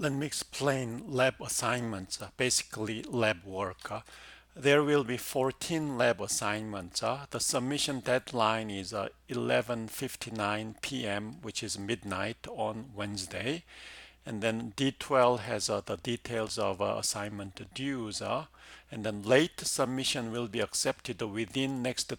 Let me explain lab assignments, basically lab work. There will be 14 lab assignments. The submission deadline is 11:59 p.m., which is midnight on Wednesday. And then D12 has the details of assignment dues. And then late submission will be accepted within next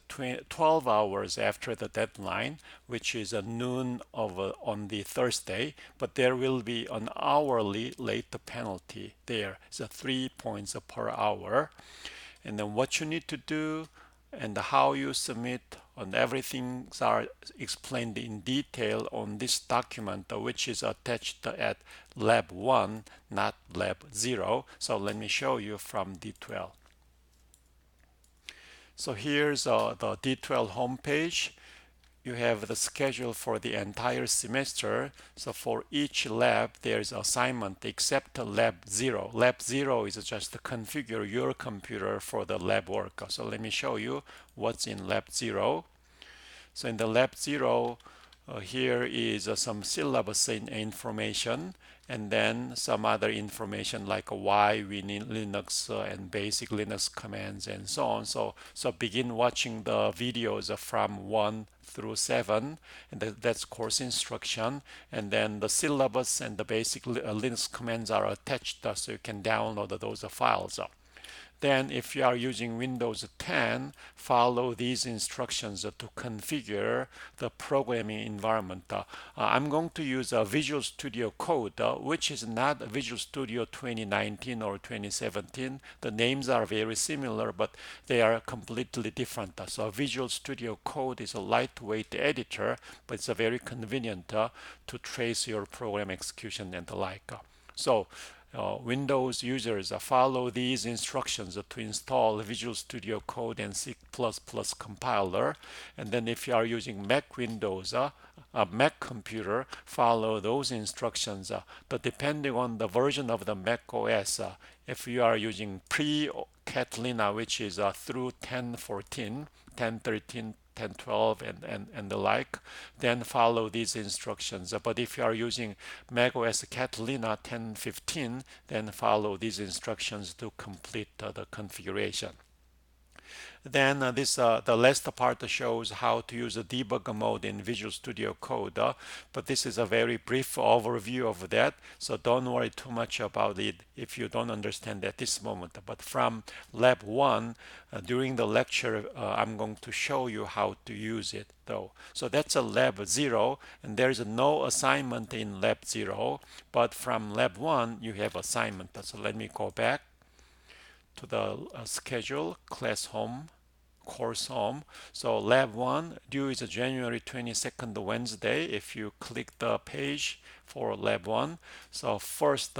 12 hours after the deadline, which is noon on the Thursday. But there will be an hourly late penalty there. It's 3 points per hour. And then what you need to do and how you submit and everything are explained in detail on this document, which is attached at lab 1, not lab 0. So let me show you from D12. So here's the D12 homepage. You have the schedule for the entire semester. So for each lab, there's assignment except lab 0. Lab 0 is just to configure your computer for the lab work. So let me show you what's in lab 0. So in the lab 0, here is some syllabus information, and then some other information like why we need Linux and basic Linux commands and so on. So begin watching the videos from 1 through 7, and that's course instruction. And then the syllabus and the basic Linux commands are attached, so you can download those files. Then if you are using Windows 10, follow these instructions to configure the programming environment. I'm going to use Visual Studio Code, which is not Visual Studio 2019 or 2017. The names are very similar, but they are completely different. So Visual Studio Code is a lightweight editor, but it's very convenient to trace your program execution and the like. So Windows users follow these instructions to install Visual Studio Code and C++ compiler. And then if you are using Mac Windows, a Mac computer, follow those instructions. But depending on the version of the Mac OS, if you are using pre-Catalina, which is through 10.14, 10.13, 1012 and the like, then follow these instructions. But if you are using macOS Catalina 1015, then follow these instructions to complete the configuration. Then the last part shows how to use a debug mode in Visual Studio Code. But this is a very brief overview of that, so don't worry too much about it if you don't understand at this moment. But from Lab 1, during the lecture, I'm going to show you how to use it though. So that's a Lab 0, and there's no assignment in Lab 0, but from Lab 1, you have assignment. So let me go back to the schedule, class home, course home. So lab 1 due is January 22nd, Wednesday. If you click the page for lab 1, so first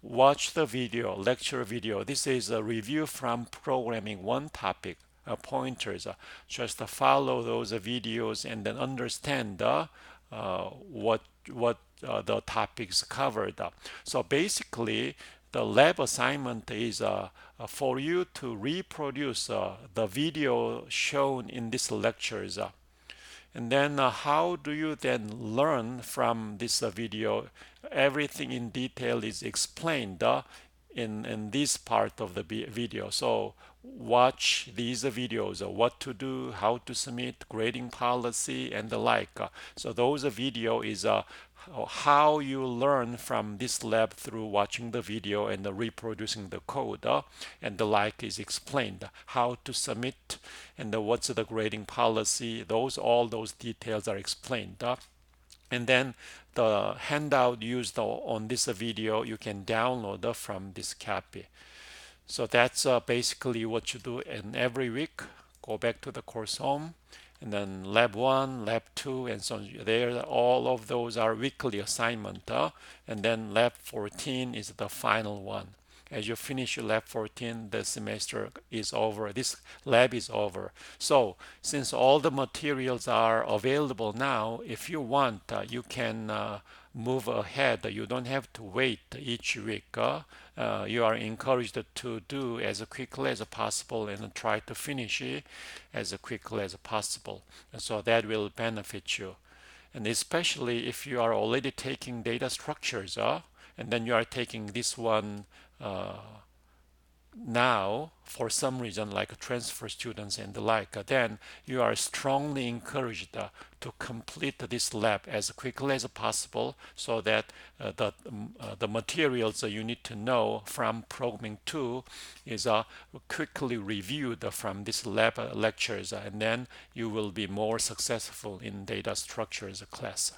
watch the video, lecture video. This is a review from programming one topic, pointers. Just follow those videos and then understand what the topics covered. So basically the lab assignment is for you to reproduce the video shown in these lectures. And then how do you then learn from this video? Everything in detail is explained in this part of the video. So watch these videos, what to do, how to submit, grading policy, and the like. So those video is how you learn from this lab through watching the video and reproducing the code, and the like is explained. How to submit and what's the grading policy, all those details are explained. And then the handout used on this video you can download from this copy. So that's basically what you do. And every week go back to the course home, and then lab 1, lab 2, and so on. There, all of those are weekly assignment, and then lab 14 is the final one. As you finish lab 14, the semester is over. This lab is over. So since all the materials are available now, if you want, you can move ahead. You don't have to wait each week. You are encouraged to do as quickly as possible and try to finish it as quickly as possible. And so that will benefit you. And especially if you are already taking data structures, and then you are taking this one now for some reason like transfer students and the like, then you are strongly encouraged to complete this lab as quickly as possible so that the materials you need to know from programming 2 is quickly reviewed from this lab lectures, and then you will be more successful in data structures class.